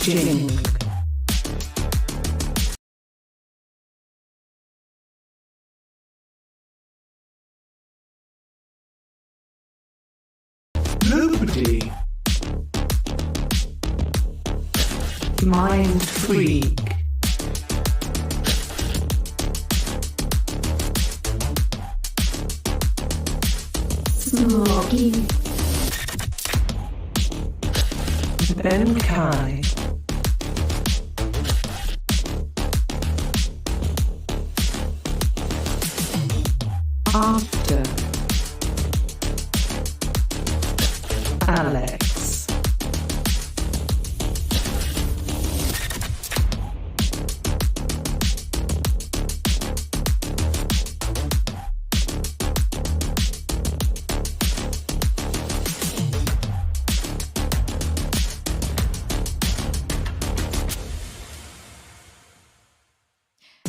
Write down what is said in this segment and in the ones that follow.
Jing. Nobody. Mind freak. Smoggy. Ben Kai. After. Alex.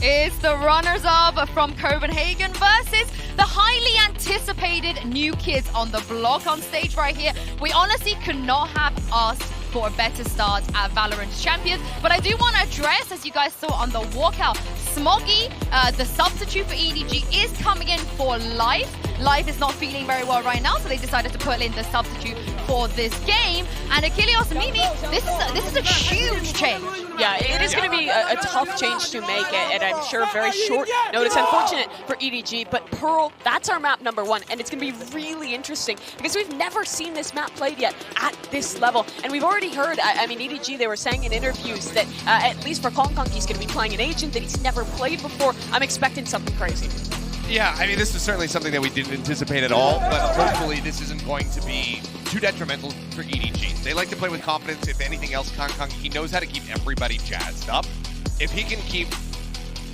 It's the runners-up from Copenhagen versus the highly anticipated new kids on the block on stage right here. We honestly could not have asked for a better start at Valorant Champions, but I do want to address, as you guys saw on the walkout, Smoggy, the substitute for EDG, is coming in for Life. Life is not feeling very well right now, so they decided to put in the substitute for this game. And Achilles, Mimi, this is a huge change. Yeah, it is going to be a tough change to make, and I'm sure very short notice. Unfortunate for EDG, but Pearl, that's our map #1, and it's going to be really interesting because we've never seen this map played yet at this level. And we've already heard, I mean, EDG, they were saying in interviews that at least for Kong, he's going to be playing an agent that he's never played before. I'm expecting something crazy. Yeah, I mean, this is certainly something that we didn't anticipate at all, but hopefully this isn't going to be too detrimental for EDG. They like to play with confidence. If anything else, Kong, he knows how to keep everybody jazzed up. If he can keep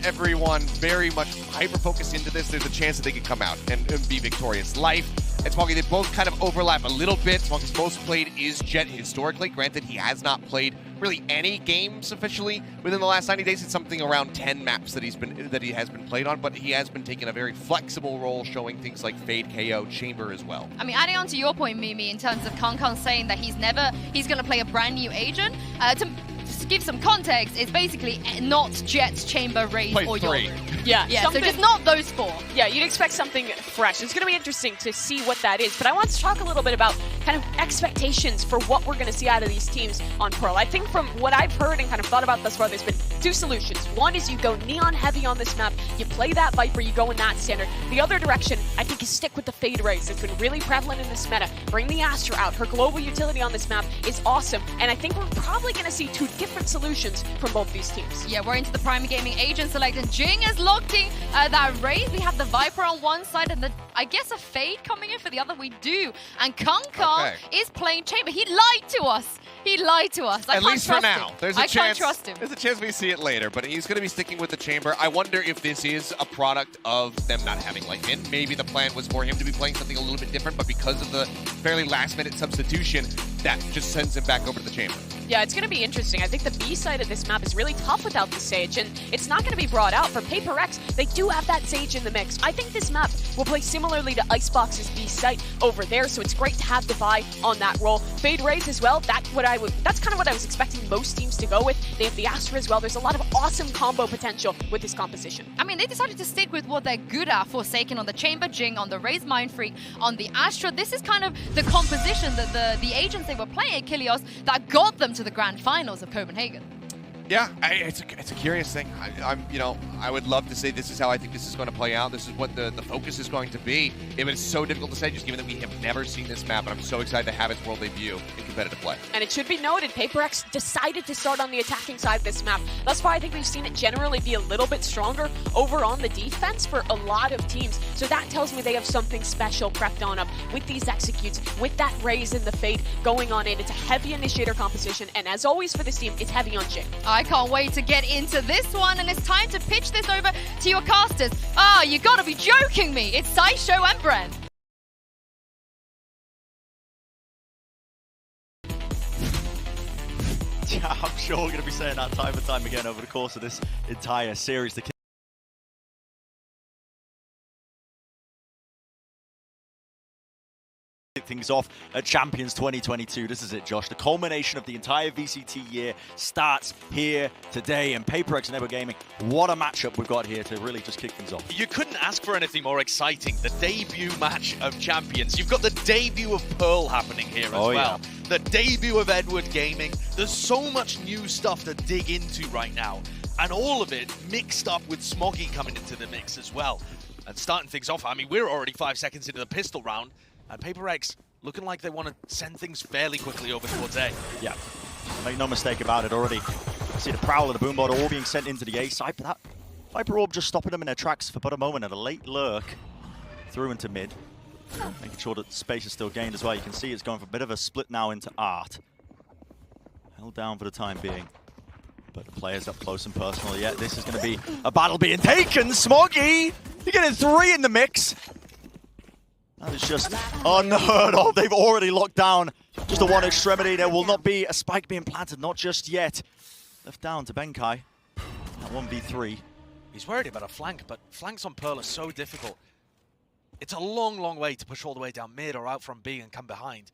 everyone very much hyper-focused into this, there's a chance that they could come out and be victorious. Life and Smoggy, they both kind of overlap a little bit. Smoggy's most played is Jett historically. Granted, he has not played really any games officially within the last 90 days. It's something around 10 maps that he has been played on, but he has been taking a very flexible role, showing things like Fade, KO, Chamber as well. I mean, adding on to your point, Mimi, in terms of Kong saying that he's going to play a brand new agent, to give some context, it's basically not Jett's, Chamber, Raze, or three. Yoru. Yeah, so just not those four. Yeah, you'd expect something fresh. It's going to be interesting to see what that is. But I want to talk a little bit about kind of expectations for what we're going to see out of these teams on Pearl. I think from what I've heard and kind of thought about thus far, there's been two solutions. One is you go Neon heavy on this map, you play that Viper, you go in that standard. The other direction, I think, is stick with the Fade Raze. It's been really prevalent in this meta. Bring the Astra out. Her global utility on this map is awesome. And I think we're probably going to see two different solutions from both these teams. Yeah, we're into the Prime Gaming agent select, and Jing is locking that Raze. We have the Viper on one side and I guess a Fade coming in for the other. We do. And Kong is playing Chamber. He lied to us. He lied to us. At least for now. There's a chance. I can't trust him. There's a chance we see it later, but he's going to be sticking with the Chamber. I wonder if this is a product of them not having Life in. Maybe the plan was for him to be playing something a little bit different, but because of the fairly last-minute substitution, that just sends him back over to the Chamber. Yeah, it's going to be interesting. I think the B side of this map is really tough without the Sage, and it's not going to be brought out. For PRX, they do have that Sage in the mix. I think this map will play similarly to Icebox's B site over there, so it's great to have the buy on that role. Fade Raze as well, that's kind of what I was expecting most teams to go with. They have the Astra as well. There's a lot of awesome combo potential with this composition. I mean, they decided to stick with what they're good at. Forsaken on the Chamber, Jing on the Raze, Mind Freak on the Astra. This is kind of the composition that the agents they were playing, Achilles, that got them to the grand finals of Copenhagen. Yeah, it's a curious thing. I would love to say this is how I think this is going to play out. This is what the focus is going to be. It is so difficult to say, just given that we have never seen this map, and I'm so excited to have its world debut in competitive play. And it should be noted, PRX decided to start on the attacking side of this map. Thus far, I think we've seen it generally be a little bit stronger over on the defense for a lot of teams. So that tells me they have something special prepped on up with these executes, with that Raze and the Fade going on in. It's a heavy initiator composition, and as always for this team, it's heavy on Jing. I can't wait to get into this one, and it's time to pitch this over to your casters. You gotta be joking me. It's Sideshow and Bren. Yeah, I'm sure we're going to be saying that time and time again over the course of this entire series. kick things off at Champions 2022. This is it, Josh. The culmination of the entire VCT year starts here today. And PRX and Evo Gaming, what a matchup we've got here to really just kick things off. You couldn't ask for anything more exciting. The debut match of Champions. You've got the debut of Pearl happening here as well. Yeah. The debut of Edward Gaming. There's so much new stuff to dig into right now. And all of it mixed up with Smoggy coming into the mix as well. And starting things off, I mean, we're already 5 seconds into the pistol round, and PRX looking like they want to send things fairly quickly over towards A. Yeah, make no mistake about it already. I see the Prowler, the Boombot all being sent into the A side, but that Viper Orb just stopping them in their tracks for but a moment at a late lurk through into mid. Making sure that space is still gained as well. You can see it's going for a bit of a split now into Art. Held down for the time being. But the players up close and personal. Yeah, this is going to be a battle being taken. Smoggy, you're getting 3 in the mix. That is just unheard of. They've already locked down just the one extremity. There will not be a spike being planted, not just yet. Left down to Benkai at 1v3. He's worried about a flank, but flanks on Pearl are so difficult. It's a long, long way to push all the way down mid or out from B and come behind.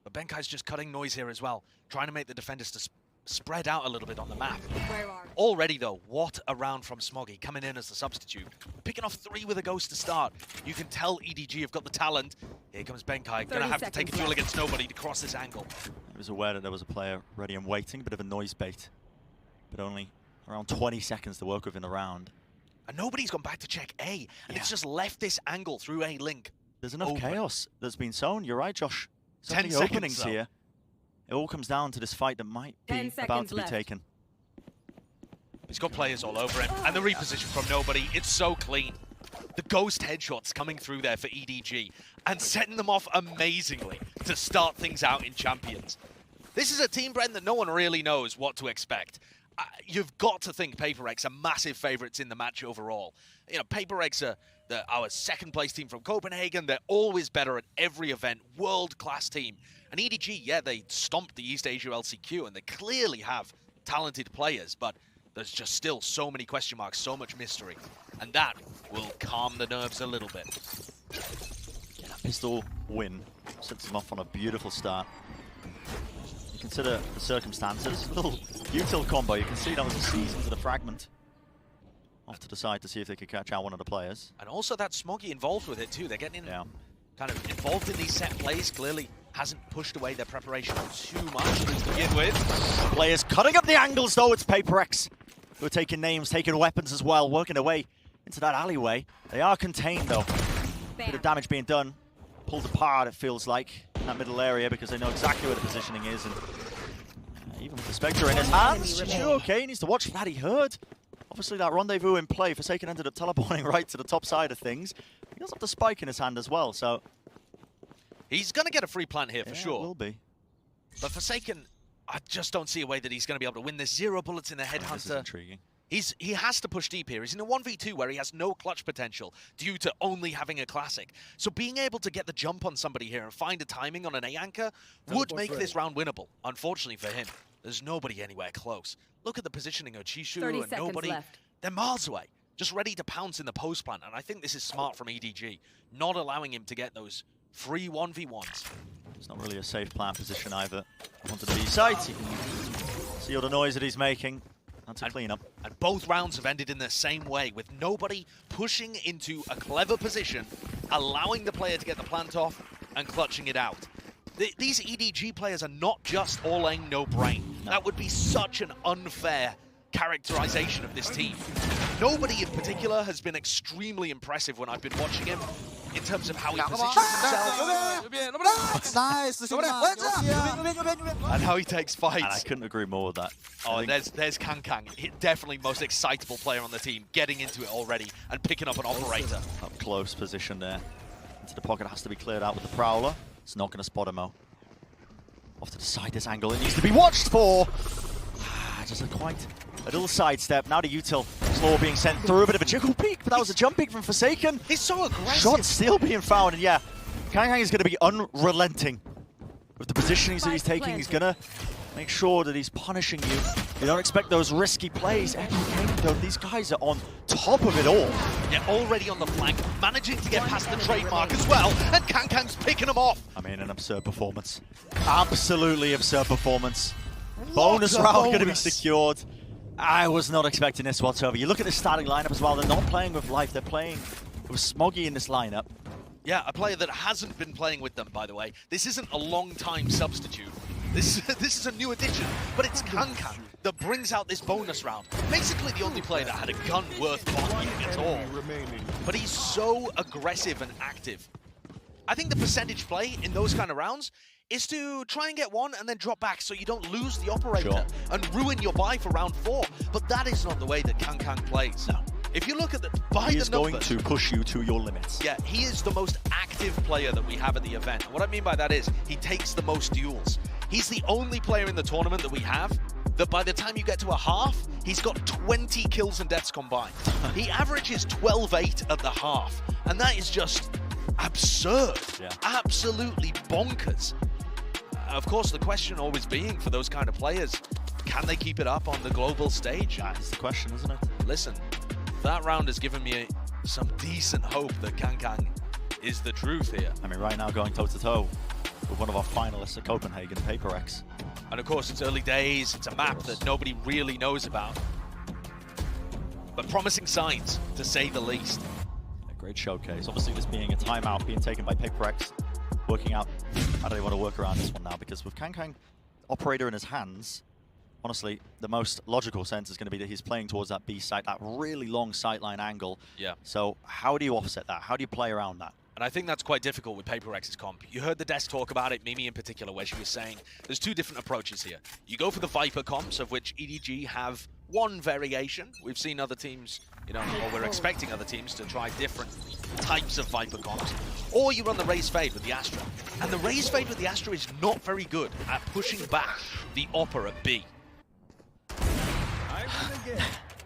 But Benkai's just cutting noise here as well, trying to make the defenders to spread out a little bit on the map. Already though, what a round from Smoggy, coming in as the substitute. Picking off 3 with a ghost to start. You can tell EDG have got the talent. Here comes Benkai, gonna have to take a duel against nobody to cross this angle. I was aware that there was a player ready and waiting, a bit of a noise bait. But only around 20 seconds to work with in the round. And nobody's gone back to check A, and it's just left this angle through A link. There's enough chaos that's been sown. You're right, Josh. 10 seconds openings though. here. It all comes down to this fight that might be about to be taken. He's got players all over him, and the reposition from nobody, it's so clean. The ghost headshots coming through there for EDG, and setting them off amazingly to start things out in Champions. This is a team, Brent, that no one really knows what to expect. You've got to think PRX are massive favourites in the match overall. You know, PRX are our second place team from Copenhagen. They're always better at every event, world-class team. And EDG, yeah, they stomped the East Asia LCQ, and they clearly have talented players, but there's just still so many question marks, so much mystery. And that will calm the nerves a little bit. Yeah, that pistol win sets them off on a beautiful start. You consider the circumstances, a little util combo. You can see that was a season to the fragment. Off to the side to see if they could catch out one of the players. And also that Smoggy involved with it too. They're getting kind of involved in these set plays. Clearly hasn't pushed away their preparation too much to begin with. Players cutting up the angles though. It's PRX who are taking names, taking weapons as well, working their way into that alleyway. They are contained though. Bit of damage being done. Pulled apart, it feels like, in that middle area because they know exactly where the positioning is. And even with the Spectre in his hands, okay, he needs to watch for that. He heard. Obviously that rendezvous in play. Forsaken ended up teleporting right to the top side of things. He does have the spike in his hand as well, so... He's going to get a free plant here for sure. It will be. But Forsaken, I just don't see a way that he's going to be able to win this. 0 bullets in the Headhunter. This is intriguing. He has to push deep here. He's in a 1v2 where he has no clutch potential due to only having a classic. So being able to get the jump on somebody here and find a timing on an A anchor would make this round winnable. Unfortunately for him, there's nobody anywhere close. Look at the positioning of Chishu and nobody. They're miles away, just ready to pounce in the post plant. And I think this is smart from EDG, not allowing him to get those free 1v1s. It's not really a safe plant position either. Onto the B side. You can see all the noise that he's making. That's a cleanup. And both rounds have ended in the same way, with nobody pushing into a clever position, allowing the player to get the plant off and clutching it out. These EDG players are not just all aim, no brain. That would be such an unfair characterization of this team. Nobody in particular has been extremely impressive when I've been watching him in terms of how he positions himself and how he takes fights. And I couldn't agree more with that. Oh, there's Kang. Definitely most excitable player on the team, getting into it already and picking up an operator. Up close position there. Into the pocket, has to be cleared out with the Prowler. It's not going to spot him, though. Off to the side, this angle, it needs to be watched for. Just a little sidestep. Now to Util. Slow being sent through, a bit of a jiggle peek, but that was a jump peek from Forsaken. He's so aggressive. Shot still being found, and yeah, Kang is going to be unrelenting with the positionings that he's taking. He's going to Make sure that he's punishing you. You don't expect those risky plays. Though these guys are on top of it all. Yeah, already on the flank, managing to get past the trademark as well, and Kankang's picking them off. I mean, an absurd performance. Absolutely absurd performance. Bonus round going to be secured. I was not expecting this whatsoever. You look at the starting lineup as well. They're not playing with life. They're playing with Smoggy in this lineup. Yeah, a player that hasn't been playing with them, by the way. This isn't a long-time substitute. This is a new addition, but it's Kankang that brings out this bonus round. Basically the only player that had a gun worth blocking at all. But he's so aggressive and active. I think the percentage play in those kind of rounds is to try and get one and then drop back so you don't lose the operator and ruin your buy for round 4. But that is not the way that Kankang plays. No. If you look at the he is going to push you to your limits. Yeah, he is the most active player that we have at the event. And what I mean by that is he takes the most duels. He's the only player in the tournament that we have that by the time you get to a half, he's got 20 kills and deaths combined. He averages 12-8 at the half. And that is just absurd. Yeah. Absolutely bonkers. Of course, the question always being for those kind of players, can they keep it up on the global stage? That's the question, isn't it? Listen, that round has given me some decent hope that Kankang is the truth here. I mean, right now going toe-to-toe with one of our finalists at Copenhagen, PRX. And of course, it's early days. It's a map that nobody really knows about. But promising signs, to say the least. A great showcase. Obviously, this being a timeout being taken by PRX, working out how do they want to work around this one now, because with Kankang operator in his hands, honestly, the most logical sense is going to be that he's playing towards that B site, that really long sightline angle. Yeah. So how do you offset that? How do you play around that? And I think that's quite difficult with PRX's comp. You heard the desk talk about it, Mimi in particular, where she was saying there's two different approaches here. You go for the Viper comps, of which EDG have one variation. We've seen other teams, you know, or we're expecting other teams to try different types of Viper comps. Or you run the Raze Fade with the Astra. And the Raze Fade with the Astra is not very good at pushing back the Opera at B.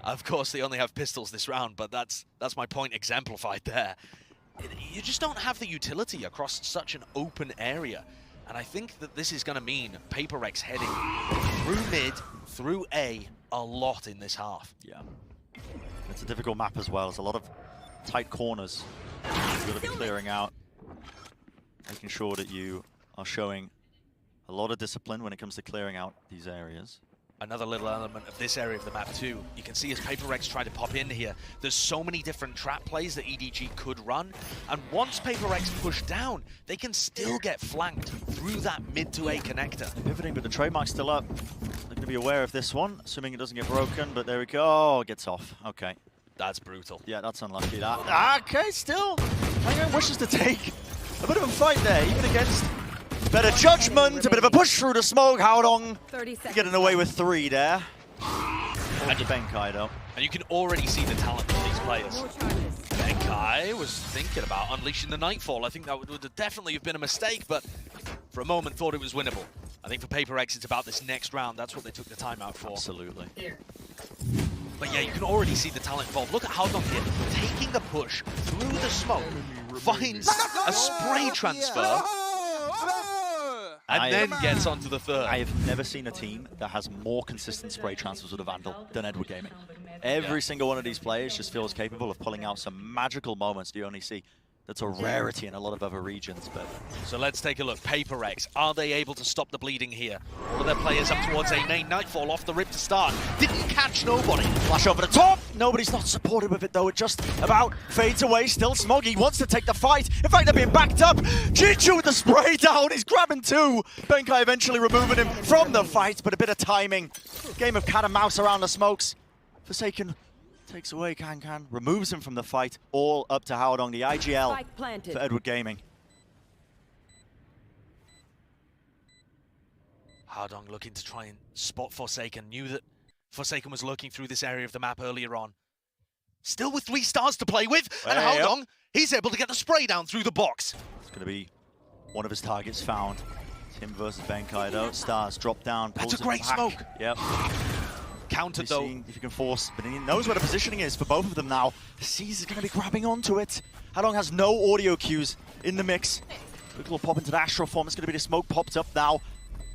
Of course, they only have pistols this round, but that's my point exemplified there. You just don't have the utility across such an open area. And I think that this is going to mean PRX heading through mid, through A, a lot in this half. Yeah. It's a difficult map as well. There's a lot of tight corners you're going to be clearing out. Making sure that you are showing a lot of discipline when it comes to clearing out these areas. Another little element of this area of the map too. You can see as PRX try to pop in here, there's so many different trap plays that EDG could run. And once PRX push down, they can still get flanked through that mid to A connector. They're pivoting, but the trademark's still up. They're going to be aware of this one, assuming it doesn't get broken, but there we go. Oh, it gets off. Okay. That's brutal. Yeah, that's unlucky. That. Okay, still. Hangman wishes to take a bit of a fight there, even against better judgment, a bit of a push through the smoke. Howdong getting away with 3 there. And Benkai though. And you can already see the talent of these players. Benkai was thinking about unleashing the Nightfall. I think that would definitely have been a mistake, but for a moment thought it was winnable. I think for PRX it's about this next round. That's what they took the time out for. Absolutely. But yeah, you can already see the talent involved. Look at Howdong here, taking the push through the smoke, finds a spray transfer, and then gets onto the third. I have never seen a team that has more consistent spray transfers with a Vandal than Edward Gaming. Every single one of these players just feels capable of pulling out some magical moments you only see. That's a rarity in a lot of other regions. But so let's take a look. PRX, are they able to stop the bleeding here? All of their players up towards A main. Nightfall off the rip to start. Didn't catch nobody. Flash over the top. Nobody's not supported with it though. It just about fades away. Still Smoggy wants to take the fight. In fact, they're being backed up. Chichu with the spray down. He's grabbing 2. Benkai eventually removing him from the fight, but a bit of timing. Game of cat and mouse around the smokes. Forsaken takes away Kankang, removes him from the fight, all up to Howdong, the IGL for Edward Gaming. Howdong looking to try and spot Forsaken, knew that Forsaken was lurking through this area of the map earlier on. Still with 3 stars to play with, and Howdong, he's able to get the spray down through the box. It's going to be one of his targets found. Tim versus Benkai though, stars drop down, pulls That's a great smoke. Yep. Countered though. If you can force, but he knows where the positioning is for both of them now. The C's is going to be grabbing onto it. Howdong has no audio cues in the mix. Quick little pop into the Astro form. It's going to be the smoke popped up now.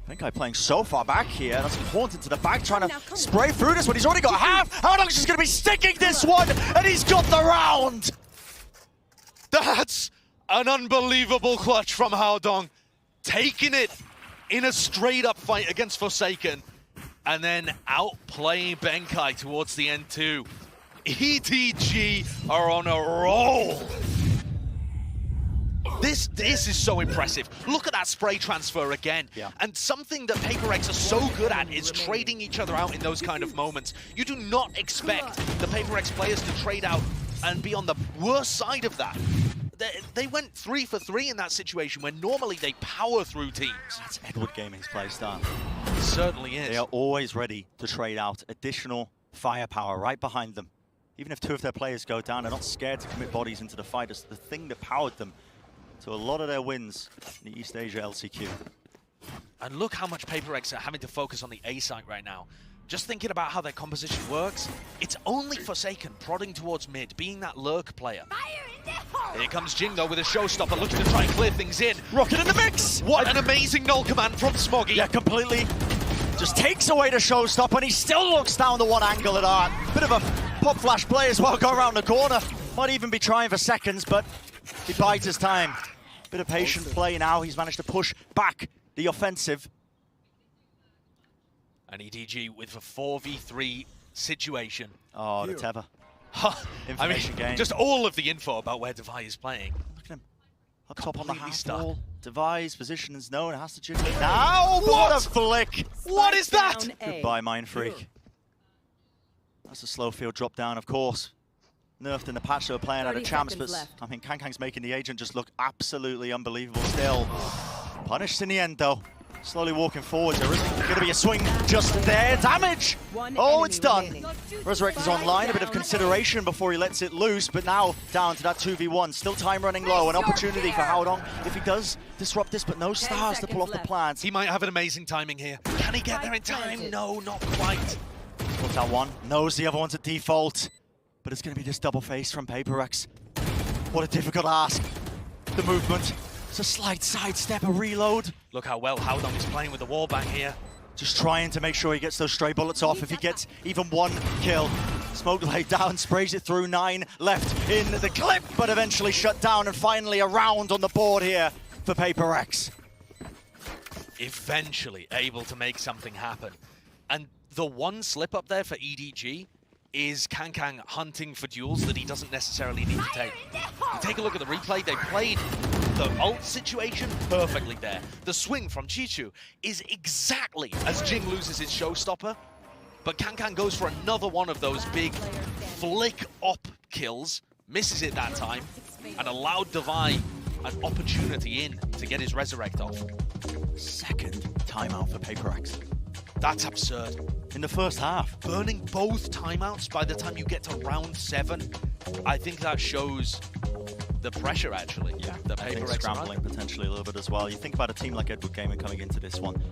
Benkai playing so far back here. That's Haunted to the back, trying to spray through this one. He's already got half. Haodong's just going to be sticking this one, and he's got the round. That's an unbelievable clutch from Haodong. Taking it in a straight-up fight against Forsaken, and then outplaying Benkai towards the end too. EDG are on a roll. This is so impressive. Look at that spray transfer again. Yeah. And something that PRX are so good at is trading each other out in those kind of moments. You do not expect the PRX players to trade out and be on the worst side of that. They went 3 for 3 in that situation when normally they power through teams. That's Edward Gaming's play style. It certainly is. They are always ready to trade out additional firepower right behind them. Even if 2 of their players go down, they're not scared to commit bodies into the fight. It's the thing that powered them to a lot of their wins in the East Asia LCQ. And look how much PRX are having to focus on the A site right now. Just thinking about how their composition works, it's only Forsaken prodding towards mid, being that lurk player. Here comes Jing though with a showstopper, looking to try and clear things in. Rocket in the mix! What an amazing null command from Smoggy. Yeah, completely. Just takes away the showstopper, and he still looks down the one angle at Art. Bit of a pop flash play as well, go around the corner. Might even be trying for seconds, but he bides his time. Bit of patient play now, he's managed to push back the offensive. And EDG with a 4v3 situation. Oh, the tether. Information gain. Just all of the info about where Devi is playing. Look at him. Up top on the Completely half stuck. wall. Devi's position is known, it has to jig it now. What a flick! What is that? Goodbye, Mind Freak. That's a slow field drop down, of course. Nerfed in the patch they were playing out of champs, but I mean, Kangkang's making the agent just look absolutely unbelievable still. Punished in the end, though. Slowly walking forward. There isn't going to be a swing just there. Damage! Oh, it's done. Resurrect is online. A bit of consideration before he lets it loose, but now down to that 2v1. Still time running low. An opportunity for Haodong if he does disrupt this, but no stars to pull off the plans. He might have an amazing timing here. Can he get there in time? No, not quite. Puts out one. Knows the other one's at default. But it's going to be this double face from PRX. What a difficult ask. The movement. It's a slight sidestep, a reload. Look how well Haodong is playing with the wall bang here. Just trying to make sure he gets those stray bullets off. If he gets even one kill. Smoke laid down, sprays it through. 9 left in the clip, but eventually shut down. And finally a round on the board here for PRX. Eventually able to make something happen. And the one slip up there for EDG is Kangkang hunting for duels that he doesn't necessarily need to take. You take a look at the replay, they played the ult situation perfectly there. The swing from Chichu is exactly as Jing loses his showstopper, but Kangkang goes for another one of those big flick op kills, misses it that time, and allowed Devi an opportunity in to get his resurrect off. Second timeout for PRX. That's absurd. In the first half. Burning both timeouts by the time you get to round 7, I think that shows the pressure, actually. Yeah, the I think PRX scrambling potentially a little bit as well. You think about a team like Edward Gaming coming into this one.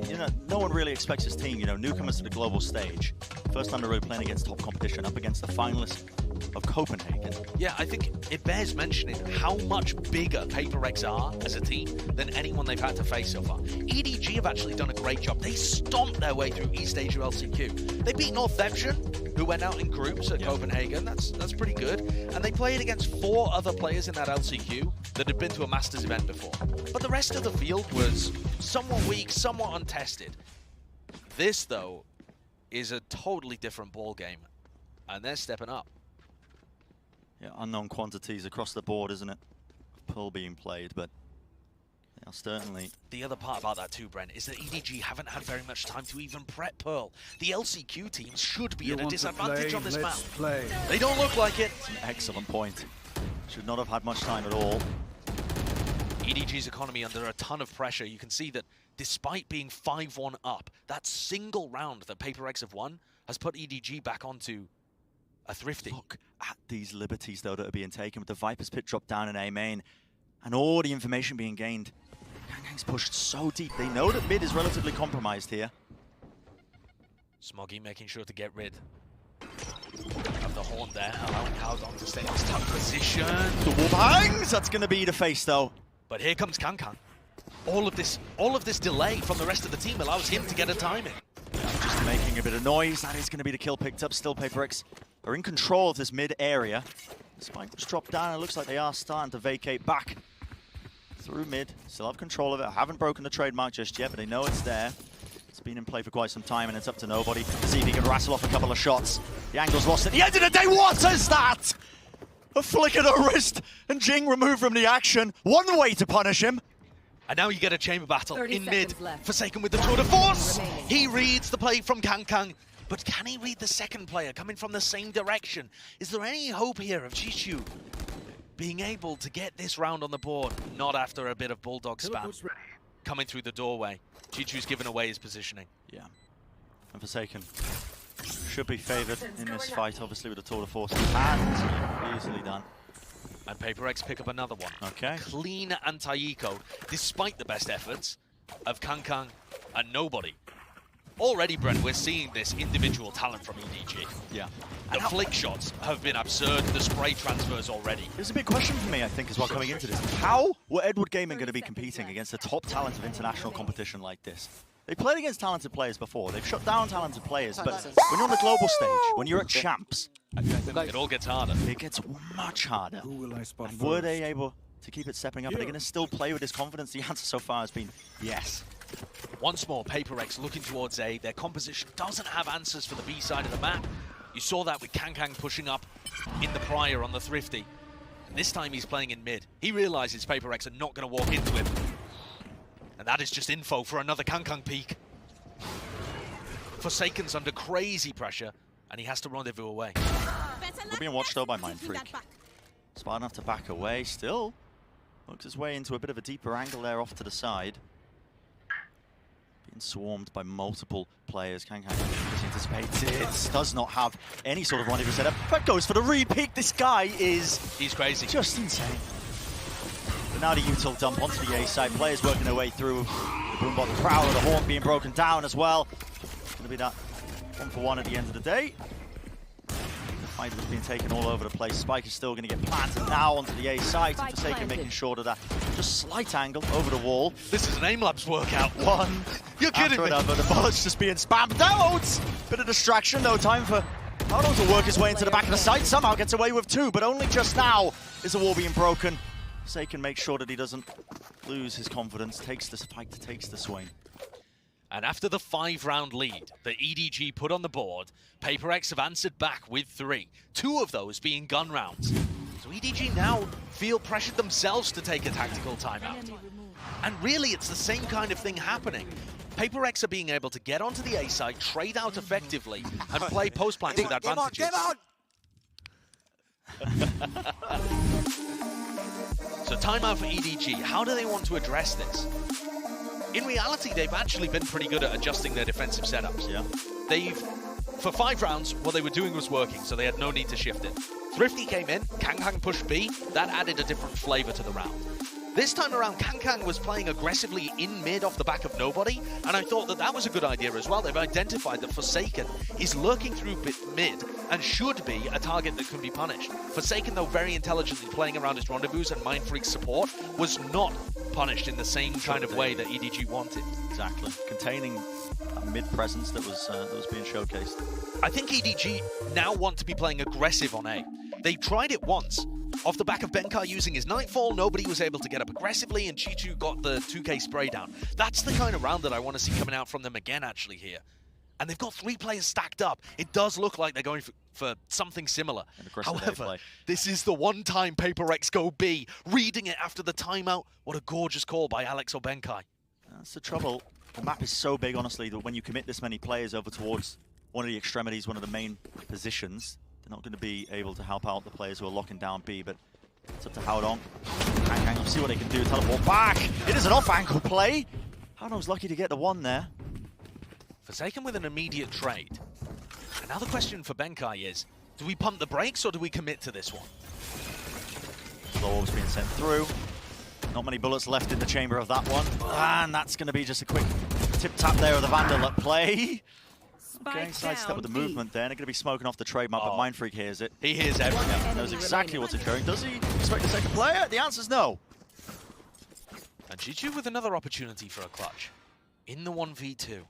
You know, no one really expects his team, you know, newcomers to the global stage. First time they're really playing against top competition, up against the finalists of Copenhagen. Yeah, I think it bears mentioning how much bigger PRX are as a team than anyone they've had to face so far. EDG have actually done a great job. They stomped their way through East Asia LCQ. They beat Northception, who went out in groups at Copenhagen. That's pretty good. And they played against 4 other players in that LCQ that had been to a Masters event before. But the rest of the field was somewhat weak, somewhat untested. This, though, is a totally different ball game, and they're stepping up. Yeah, unknown quantities across the board, isn't it? Pearl being played, but they are certainly... The other part about that too, Brent, is that EDG haven't had very much time to even prep Pearl. The LCQ teams should be at a disadvantage on this map. They don't look like it. It's an excellent point. Should not have had much time at all. EDG's economy under a ton of pressure. You can see that despite being 5-1 up, that single round that PRX have won has put EDG back onto a thrifty. Look at these liberties, though, that are being taken with the Viper's pit drop down in A main and all the information being gained. Kangkang's pushed so deep. They know that mid is relatively compromised here. Smoggy making sure to get rid of the horn there, allowing Haodong to stay in this tough position. The wall bangs! That's going to be the face, though. But here comes Kangkang. all of this delay from the rest of the team allows him to get a timing. Just making a bit of noise. That is going to be the kill picked up. Still, PRX are in control of this mid area. The spike was dropped down. It looks like they are starting to vacate back through mid. Still have control of it. Haven't broken the trademark just yet, but they know it's there. It's been in play for quite some time, and it's up to nobody to see if he can wrestle off a couple of shots. The angle's lost at the end of the day. What is that? A flick of the wrist, and Jing removed from the action. One way to punish him. And now you get a chamber battle 30 in mid. seconds left. Forsaken with the tour de force. He reads the play from Kang, but can he read the second player coming from the same direction? Is there any hope here of Chichu being able to get this round on the board? Not after a bit of bulldog spam coming through the doorway. Chichu's given away his positioning. Yeah, and Forsaken should be favoured in this fight, obviously, with the tour de force in hand. Easily done. And PRX pick up another one. Okay. Clean anti-eco, despite the best efforts of Kang and nobody. Already, Brent, we're seeing this individual talent from EDG. Yeah. The flick shots have been absurd, the spray transfers already. There's a big question for me, I think, as well, coming into this. How were Edward Gaming going to be competing against the top talent of international competition like this? They played against talented players before. They've shut down talented players, but when you're on the global stage, when you're at champs, It all gets harder. it gets much harder. Who will I spot And were first? they able to keep it stepping up? Are they going to still play with this confidence? The answer so far has been yes. Once more, PRX looking towards A. Their composition doesn't have answers for the B side of the map. You saw that with Kang pushing up in the prior on the Thrifty. And this time he's playing in mid. He realizes PRX are not going to walk into him. And that is just info for another Kang peak. Forsaken's under crazy pressure, and he has to rendezvous away. We're being watched though by Mindfreak. Smart enough to back away, still works his way into a bit of a deeper angle there off to the side. Being swarmed by multiple players. Kang anticipates, does not have any sort of rendezvous setup, but goes for the re-peek. This guy is He's crazy. just insane. But now the util dump onto the A side. Players working their way through. The boombot, the Prowler, the Horn being broken down as well. It's going to be that 1-for-1 at the end of the day. The fight was being taken all over the place. Spike is still going to get planted now onto the A side. And Forsaken making sure that just slight angle over the wall. This is an aim-labs workout. One You're kidding after me. another. The bullets just being spammed out. Bit of distraction. No time for Arno to work his way into the back of the site. Somehow gets away with two, but only just now is the wall being broken. Forsaken makes sure that he doesn't lose his confidence. Takes the spike, takes the swing. And after the 5-round lead that EDG put on the board, PRX have answered back with 3. 2 of those being gun rounds. So EDG now feel pressured themselves to take a tactical timeout. And really, it's the same kind of thing happening. PRX are being able to get onto the A side, trade out effectively, and play post-plants with advantages. So timeout for EDG. How do they want to address this? In reality, they've actually been pretty good at adjusting their defensive setups. Yeah. For 5 rounds, what they were doing was working, so they had no need to shift it. Thrifty came in, Kang pushed B, that added a different flavor to the round. This time around, Kang was playing aggressively in mid off the back of nobody, and I thought that that was a good idea as well. They've identified that Forsaken is lurking through mid and should be a target that can be punished. Forsaken, though, very intelligently playing around his rendezvous and Mindfreak's support, was not punished in the same kind of way that EDG wanted. Exactly. Containing a mid presence that was being showcased. I think EDG now want to be playing aggressive on A. They tried it once. Off the back of Benkai using his Nightfall, nobody was able to get up aggressively, and Chichu got the 2K spray down. That's the kind of round that I want to see coming out from them again, actually, here. And they've got 3 players stacked up. It does look like they're going for something similar. However, this is the one time PRX go B, reading it after the timeout. What a gorgeous call by Alex or Benkai. That's the trouble. The map is so big, honestly, that when you commit this many players over towards one of the extremities, one of the main positions, they're not going to be able to help out the players who are locking down B, but it's up to Howdong. Kang, see what they can do. Teleport back. It is an off-ankle play. Howdong's lucky to get the 1 there. Forsaken with an immediate trade. And now the question for Benkai is, do we pump the brakes or do we commit to this one? Slow orbs being sent through. Not many bullets left in the chamber of that one. And that's going to be just a quick tip-tap there of the Vandal at play. Okay, sidestep with the movement there. They're going to be smoking off the trademark, but Mindfreak hears it. He hears everything. Knows exactly what's occurring. Does he expect a second player? The answer's no. And Chichu with another opportunity for a clutch. In the 1v2.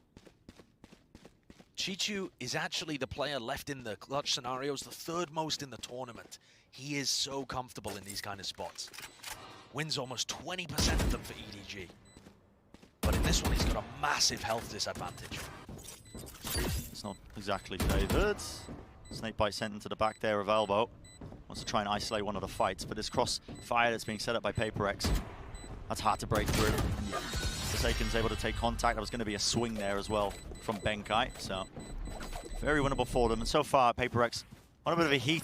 Chichu is actually the player left in the clutch scenarios, the third most in the tournament. He is so comfortable in these kind of spots. Wins almost 20% of them for EDG. But in this one, he's got a massive health disadvantage. It's not exactly favoured. Snakebite sent into the back there of Elbow. Wants to try and isolate one of the fights, but this crossfire that's being set up by PRX, that's hard to break through. Forsaken's able to take contact. There was going to be a swing there as well from Benkai, so very winnable for them. And so far, PRX on a bit of a heat